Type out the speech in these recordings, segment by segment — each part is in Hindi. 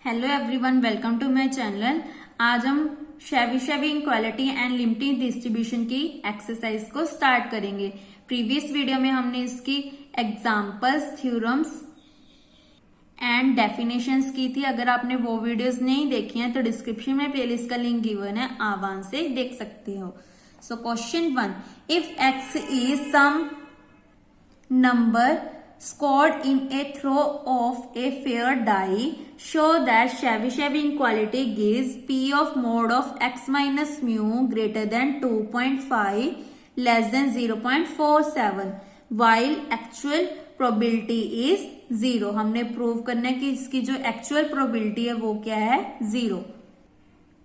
Hello everyone, welcome to my channel. आज हम Chebyshev inequality and limiting distribution की एक्सरसाइज को स्टार्ट करेंगे। प्रीवियस वीडियो में हमने इसकी एग्जांपल्स, थ्योरम्स एंड डेफिनेशंस की थी। अगर आपने वो वीडियोस नहीं देखी हैं तो डिस्क्रिप्शन में प्लेलिस्ट का लिंक गिवन है, आप वहां से देख सकते हो। So question 1, if X is some number scored in a throw of a fair die, show that Chebyshev inequality gives P of mod of x minus mu greater than 2.5 less than 0.47 while actual probability is 0। हमने प्रूव करना है कि इसकी जो एक्चुअल प्रोबेबिलिटी है वो क्या है, 0।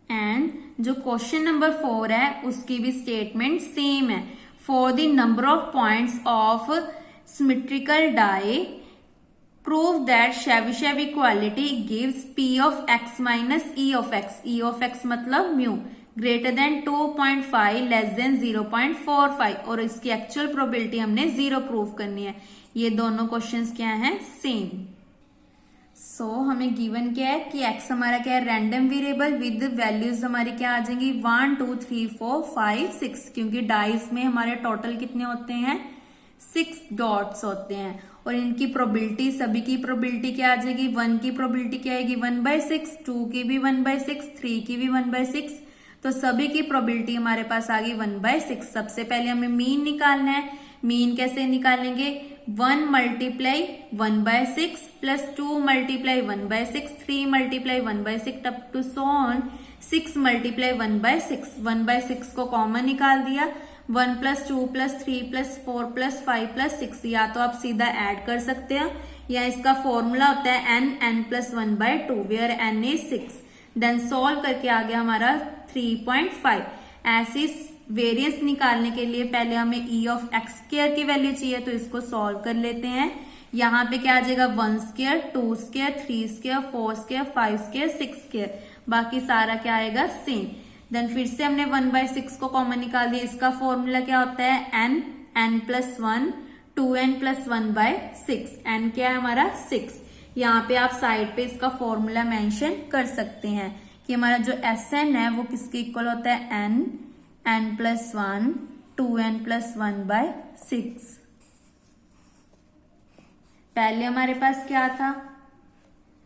एंड जो क्वेश्चन नंबर 4 है उसकी भी स्टेटमेंट सेम है। For the number of points of symmetrical die, prove that Chebyshev equality gives P of x minus E of x, E of x मतलब mu, greater than 2.5 less than 0.45 और इसकी एक्चुअल प्रोबेबिलिटी हमने 0 प्रूव करनी है। ये दोनों क्वेश्चंस क्या हैं, सेम। सो हमें गिवन क्या है कि x हमारा क्या है, रैंडम वेरिएबल विद वैल्यूज हमारी क्या आ जाएंगी 1 2 3 4 5 6, क्योंकि डाइस में हमारे टोटल कितने होते हैं, 6 डॉट्स होते हैं। और इनकी प्रोबेबिलिटी, सभी की प्रोबेबिलिटी क्या आ जाएगी, 1 की प्रोबेबिलिटी क्या आएगी 1/6, 2 की भी 1/6, 3 की भी 1/6, तो सभी की प्रोबेबिलिटी हमारे पास आ गई 1/6। सबसे पहले हमें मीन निकालना है। मीन कैसे निकालेंगे, 1 multiply 1/6 plus 2 multiply 1/6, 3 multiply 1/6 up to so on 6 multiply 1/6। 1/6 को कॉमन निकाल दिया, 1 plus 2 plus 3 plus 4 plus 5 plus 6, या तो आप सीधा ऐड कर सकते हैं या इसका फॉर्मूला होता है n plus 1/2 where n is 6। Then solve करके आ गया हमारा 3.5। ऐसी वेरिएंस निकालने के लिए पहले हमें e ऑफ एक्स स्क्वायर की वैल्यू चाहिए, तो इसको सॉल्व कर लेते हैं। यहाँ पे क्या आ जाएगा 1 square, 2 square, 3 square, 4 square, 5 square, 6 square, बाकी सारा क्या आएगा, सेम। देन फिर से हमने 1/6 को कॉमन निकाल दिया। इसका फॉर्मूला क्या होता है, n plus 1, 2n plus 1/6। n क्या है हमारा 6। यहाँ पे आप साइड पे इसका फॉर्मूला मेंशन कर सकते हैं कि हमारा जो Sn है वो किसके इक्वल होता है, n प्लस 1, 2n प्लस 1/6। पहले हमारे पास क्या था,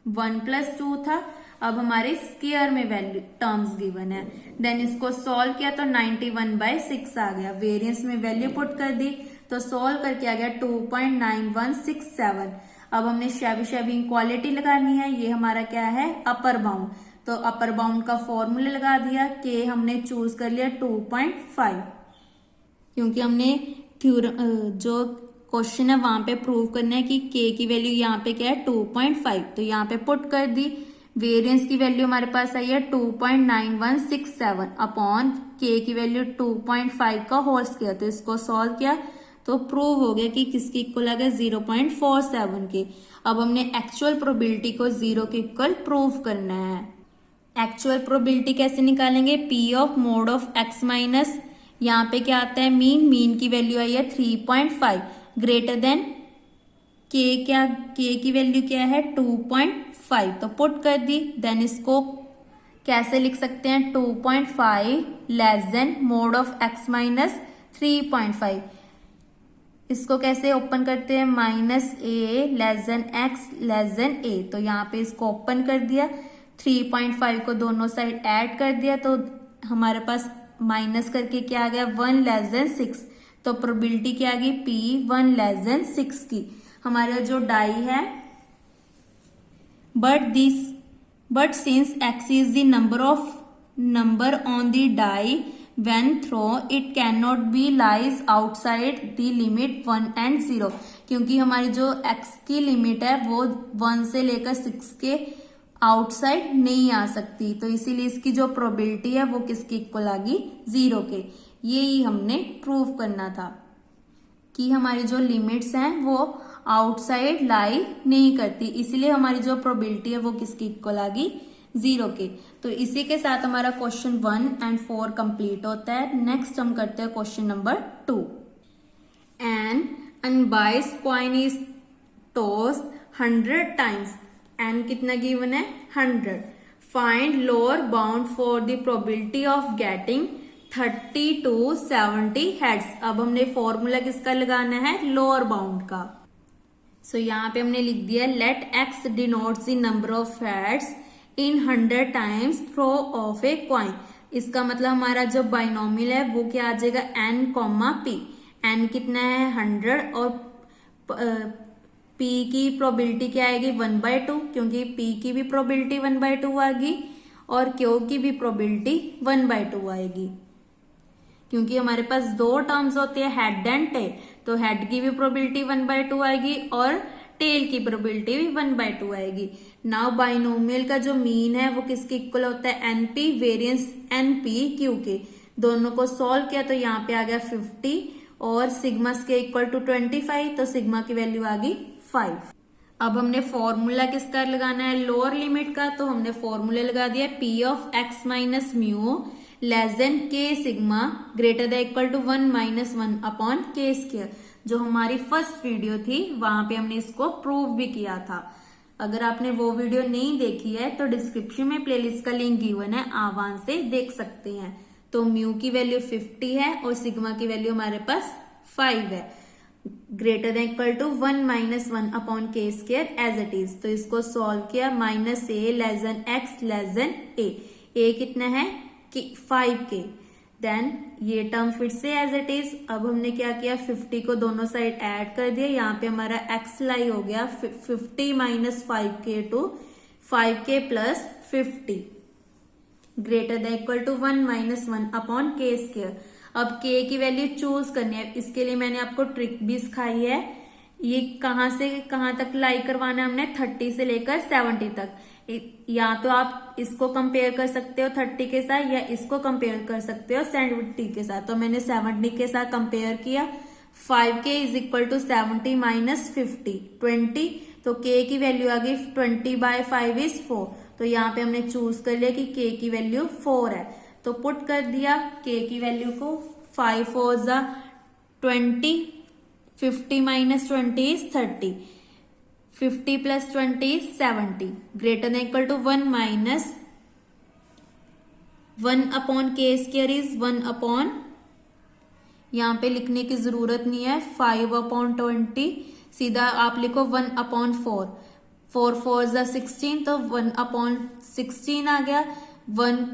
1 प्लस 2 था, अब हमारे स्क्वायर में वैल्यू टर्म्स गिवन है। देन इसको सॉल्व किया तो 91/6 आ गया। वेरिएंस में वैल्यू पुट कर दी तो सॉल्व करके आ गया 2.9167। अब हमने शेबी इनक्वालिटी लगानी है। ये हमारा क्या है, अपर बाउंड, तो अपर बाउंड का फॉर्मूला लगा दिया। के हमने चूज कर लिया 2.5, क्योंकि हमने जो क्वेश्चन है वहां पे प्रूव करना है कि के की वैल्यू यहाँ पे क्या है 2.5, तो यहाँ पे पुट कर दी। वेरिएंस की वैल्यू हमारे पास आई है 2.9167 अपॉन के की वैल्यू 2.5 का होल स्क्वायर, तो इसको सॉल्व किया तो प्रूव हो गया कि किसके इक्वल आ गया 0.47 के। अब हमने एक्चुअल प्रोबेबिलिटी को 0 के इक्वल प्रूव करना है। एक्चुअल प्रोबेबिलिटी कैसे निकालेंगे, P of mod of X minus, यहाँ पे क्या आता है मीन की वैल्यू आई है 3.5 ग्रेटर देन के की वैल्यू क्या है 2.5, तो पुट कर दी। देन इसको कैसे लिख सकते हैं, 2.5 less than mode of x minus 3.5। इसको कैसे ओपन करते हैं, -a less than x less than a, तो यहाँ पे इसको ओपन कर दिया। 3.5 को दोनों साइड ऐड कर दिया तो हमारे पास माइनस करके क्या आ गया 1 लेस देन 6, तो प्रोबेबिलिटी क्या आ गई p 1 लेस देन 6 की। हमारा जो डाई है, but since x is the number on the die when thrown, it cannot be lies outside the limit 1 and 0, क्योंकि हमारी जो x की लिमिट है वो 1 से लेकर 6 के आउटसाइड नहीं आ सकती, तो इसीलिए इसकी जो प्रोबेबिलिटी है वो किसकी इक्वल आ गई 0 के। यही हमने प्रूव करना था कि हमारी जो लिमिट्स हैं वो आउटसाइड लाई नहीं करती, इसलिए हमारी जो प्रोबेबिलिटी है वो किसकी इक्वल आ गई 0 के। तो इसी के साथ हमारा क्वेश्चन 1 and 4 कंप्लीट होता है। नेक्स्ट हम करते हैं question number 2। An unbiased coin is tossed 100 times n कितना गिवन है 100। Find lower bound for the probability of getting 30 to 70 heads. अब हमने फॉर्मूला किसका लगाना है, लोअर बाउंड का। सो यहाँ पे हमने लिख दिया let X denotes the number of heads in 100 times throw of a coin. इसका मतलब हमारा जो बाइनोमियल है वो क्या आ जाएगा, एन कॉमा पी। एन कितना है 100 और पी की प्रोबेबिलिटी क्या आएगी 1/2, क्योंकि पी की भी प्रोबेबिलिटी 1/2 आएगी और क्यू की भी प्रोबेबिलिटी 1/2 आएगी। क्योंकि हमारे पास दो टर्म्स होते हैं हेड एंड टेल, तो हेड की भी प्रोबेबिलिटी 1/2 आएगी और टेल की प्रोबेबिलिटी भी 1/2 आएगी। नाउ बाइनोमियल का जो मीन है वो किसके इक्वल होता है, एनपी वेरिएंस एनपी क्यू के। दोनों को सॉल्व किया तो यहाँ पे आ गया 50 और सिग्मा के इक्वल टू 25, तो सिग्मा की वैल्यू आ गई 5। अब हमने फॉर्मूला किसका लगाना है, लोअर लिमिट का। तो हमने फॉर्मूला लगा दिया P of X minus mu less than K sigma greater than equal to 1 - 1 upon के स्क्वायर। जो हमारी फर्स्ट वीडियो थी वहां पे हमने इसको प्रूव भी किया था। अगर आपने वो वीडियो नहीं देखी है तो डिस्क्रिप्शन में प्लेलिस्ट का लिंक गिवन है, आप वहां से देख सकते हैं। तो म्यू की वैल्यू 50 है और सिग्मा की वैल्यू हमारे पास 5 है। Greater than equal to 1 - 1 upon के स्क्वायर एज इट इज। तो इसको सॉल्व किया, -a less than x less than a कितना है कि 5k। देन ये टर्म फिर से एज इट इज। अब हमने क्या किया, 50 को दोनों साइड ऐड कर दिया। यहाँ पे हमारा x लाई हो गया 50 - 5k to 5k plus 50 greater than equal to 1 - 1 upon के स्क्वायर। अब k की वैल्यू चूज करनी है, इसके लिए मैंने आपको ट्रिक भी सिखाई है। ये कहां से कहां तक लाई करवाना है हमने, 30 से लेकर 70 तक। या तो आप इसको कंपेयर कर सकते हो 30 के साथ या इसको कंपेयर कर सकते हो 70 के साथ। तो मैंने 70 के साथ कंपेयर किया। 5k is equal to 70 minus 50 20, तो k की वैल्यू आ गई 20/5 इज 4। तो यहाँ पे हमने चूज कर लिया कि k की वैल्यू 4 है, तो पुट कर दिया k की वैल्यू को। 5 4 जा 20, 50 minus 20 is 30, 50 plus 20 is 70 greater than equal to 1 minus 1 upon के स्क्वायर इज 1 अपॉन, यहाँ पे लिखने की जरूरत नहीं है, 5/20 सीधा आप लिखो 1 अपॉन 4। 4 4 जा 16, तो 1 अपॉन 16 आ गया। 1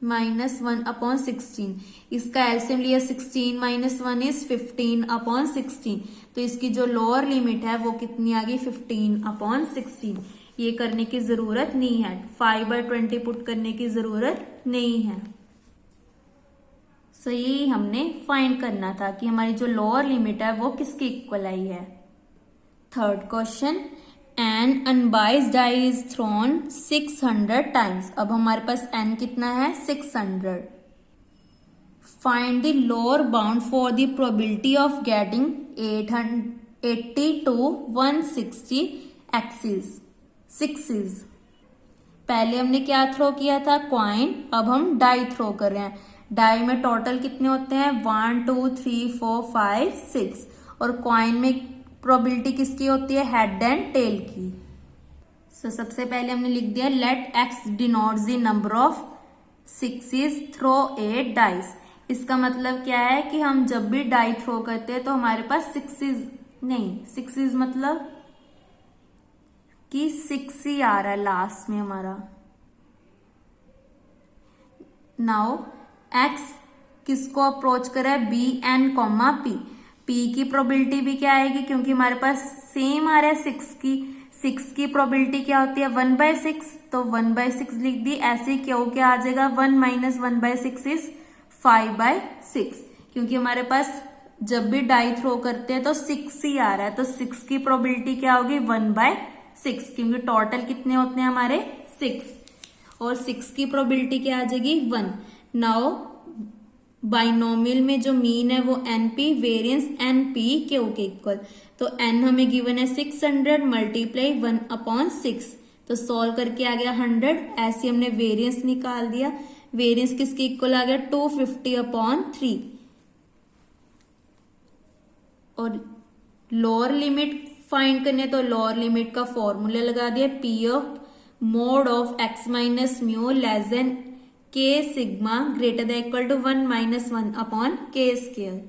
माइनस 1 अपॉन 16, इसका एलसीएम लिया 16 माइनस 1 इज 15 अपॉन 16। तो इसकी जो लोअर लिमिट है वो कितनी आ गई 15 अपॉन 16। ये करने की जरूरत नहीं है, 5/20 पुट करने की जरूरत नहीं है। सो ये हमने फाइंड करना था कि हमारी जो लोअर लिमिट है वो किसकी इक्वल आई है। Third question, an unbiased die is thrown 600 times. अब हमारे पास एन कितना है 600। Find the lower bound for the probability of getting 80 to 160 sixes. पहले हमने क्या थ्रो किया था, कॉइन। अब हम डाई थ्रो कर रहे हैं। डाई में टोटल कितने होते हैं 1 2 3 4 5 6 और कॉइन में प्रोबेबिलिटी किसकी होती है, हेड एंड टेल की। सो सबसे पहले हमने लिख दिया let X denotes the number of sixes throw a dice. इसका मतलब क्या है कि हम जब भी डाई थ्रो करते हैं तो हमारे पास सिक्सेस मतलब कि 6 ही आ रहा है लास्ट में हमारा। नाउ एक्स किसको अप्रोच कर रहा है, B n comma p. P की प्रोबेबिलिटी भी क्या आएगी, क्योंकि हमारे पास सेम आ रहा है 6 की प्रोबेबिलिटी क्या होती है 1/6, तो 1/6 लिख दी। ऐसे क्यों क्या आ जाएगा 1 माइनस 1/6 इज 5/6, क्योंकि हमारे पास जब भी डाई थ्रो करते हैं तो 6 ही आ रहा है, तो 6 की प्रोबेबिलिटी क्या होगी 1/6, क्योंकि टोटल कितने होते हैं हमारे 6 और 6 की प्रोबेबिलिटी क्या आ जाएगी 1। नाउ बाइनोमियल में जो मीन है वो एनपी वेरिएंस एनपी क्यू के इक्वल। तो एन हमें गिवन है 600 मल्टीप्लाई 1 अपॉन 6, तो सॉल्व करके आ गया 100। ऐसे हमने वेरिएंस निकाल दिया। वेरिएंस किसके इक्वल आ गया 250/3 और लोअर लिमिट फाइंड करने तो लोअर लिमिट का फॉर्मूला लगा दिया, P of mod of X minus mu less than K sigma greater than equal to 1 minus 1 upon के स्क्वायर।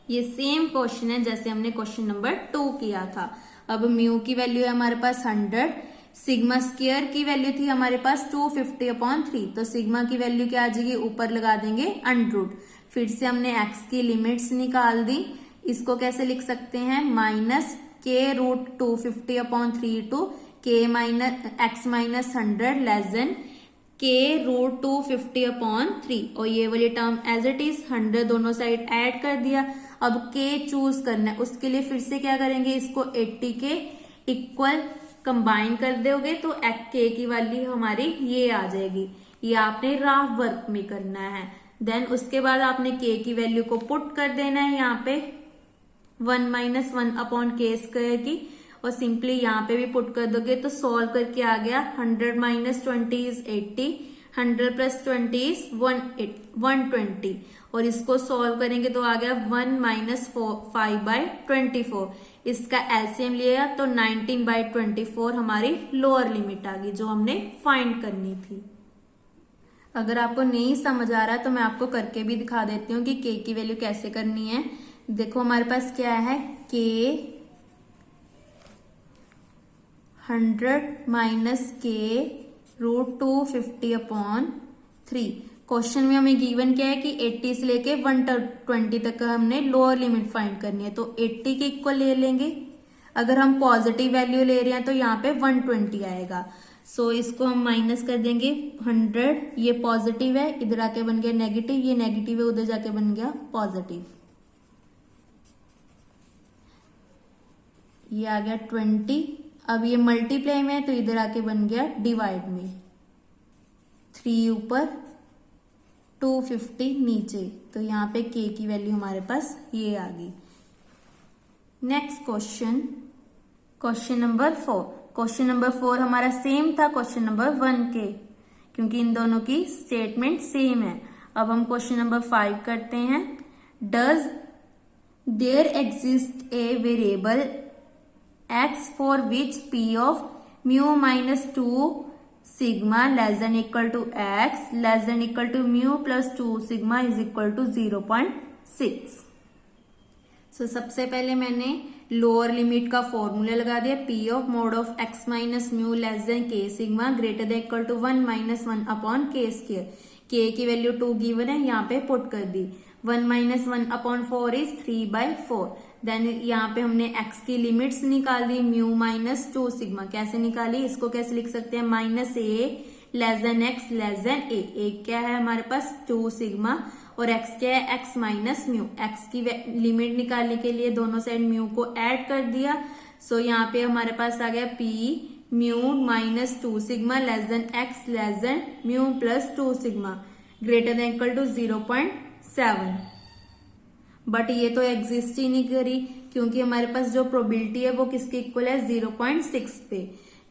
ये सेम क्वेश्चन है जैसे हमने क्वेश्चन नंबर 2 किया था। अब म्यू की वैल्यू है हमारे पास 100, सिग्मा स्क्वायर की वैल्यू थी हमारे पास 250 अपॉन 3, तो सिग्मा की वैल्यू क्या आ जाएगी, ऊपर लगा देंगे अंडर। फिर से हमने एक्स की लिमिट्स निकाल दी, इसको कैसे लिख सकते हैं, माइनस के रूट 250 अपॉन 3 टू के minus x minus 100 less than के रूट 250 अपॉन 3, और ये वाली टर्म एज इट इज 100 दोनों साइड ऐड कर दिया। अब के चूज करना है, उसके लिए फिर से क्या करेंगे, इसको 80 के इक्वल कंबाइन कर दोगे तो के की वैल्यू हमारी ये आ जाएगी। ये आपने राफ वर्क में करना है। देन उसके बाद आपने के की वैल्यू को पुट कर देना है यहाँ पे 1 माइनस 1 अपॉन के स्क्वायर की, और सिंपली यहाँ पे भी पुट कर दोगे तो सॉल्व करके आ गया 100 माइनस 20 इज 80, 100 प्लस 20 इज 120, और इसको सॉल्व करेंगे तो आ गया 1 माइनस 5 बाई 24। इसका एलसीएम लिया तो 19 बाई 24 हमारी लोअर लिमिट आ गई जो हमने फाइंड करनी थी। अगर आपको नहीं समझ आ रहा तो मैं आपको करके भी दिखा देती हूँ कि के की वैल्यू कैसे करनी है। देखो हमारे पास क्या है, के 100 माइनस के रूट 250 अपॉन 3। क्वेश्चन में हमें गिवन क्या है कि 80 से लेके 120 तक का हमने लोअर लिमिट फाइंड करनी है, तो 80 के इक्वल ले लेंगे। अगर हम पॉजिटिव वैल्यू ले रहे हैं तो यहाँ पे 120 आएगा। सो इसको हम माइनस कर देंगे 100, ये पॉजिटिव है, इधर आके बन गया नेगेटिव, ये नेगेटिव है, उधर जाके बन गया पॉजिटिव, ये आ गया 20। अब ये मल्टीप्लाई में है तो इधर आके बन गया डिवाइड में, 3 ऊपर 250 नीचे, तो यहाँ पे के की वैल्यू हमारे पास ये आ गई। Next question, question number 4। Question number 4 हमारा सेम था क्वेश्चन नंबर 1 के, क्योंकि इन दोनों की स्टेटमेंट सेम है। अब हम क्वेश्चन नंबर 5 करते हैं। Does there exist a variable x for which p of mu minus 2 sigma less than equal to x less than equal to mu plus 2 sigma is equal to 0.6। सो सबसे पहले मैंने लोअर लिमिट का फॉर्मूला लगा दिया, p of mod of x minus mu less than K sigma greater than equal to 1 minus 1 upon के स्क्वायर। के की वैल्यू 2 गिवन है, यहाँ पे पुट कर दी। 1 माइनस 1 अपॉन 4 इज 3/4। देन यहाँ पे हमने x की लिमिट्स निकाल दी, म्यू माइनस 2 सिग्मा। कैसे निकाली, इसको कैसे लिख सकते हैं, minus A less than X less than A. एक क्या है हमारे पास 2 सिग्मा, और x क्या है, x माइनस म्यू। x की लिमिट निकालने के लिए दोनों साइड म्यू को ऐड कर दिया। सो यहाँ पे हमारे पास आ गया p mu minus 2 sigma less than x less than mu plus 2 sigma greater than equal to 0.7। But ये तो एग्जिस्ट ही नहीं करी, क्योंकि हमारे पास जो प्रोबेबिलिटी है वो किसके इक्वल है, 0.6 पे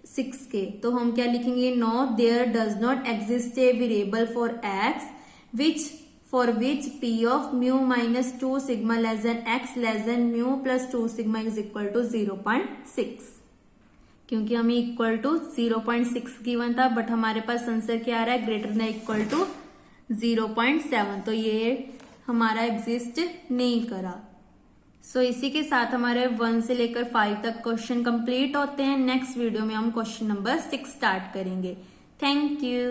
6 के। तो हम क्या लिखेंगे, no there does not exist a variable for x for which p of mu minus 2 sigma less than x less than mu plus 2 sigma is equal to 0.6। क्योंकि हमें इक्वल टू 0.6 गिवन था, बट हमारे पास आंसर क्या आ रहा है, ग्रेटर देन इक्वल टू 0.7, तो ये हमारा एग्जिस्ट नहीं करा। सो इसी के साथ हमारे 1 से लेकर 5 तक क्वेश्चन कंप्लीट होते हैं। नेक्स्ट वीडियो में हम क्वेश्चन नंबर 6 स्टार्ट करेंगे। Thank you.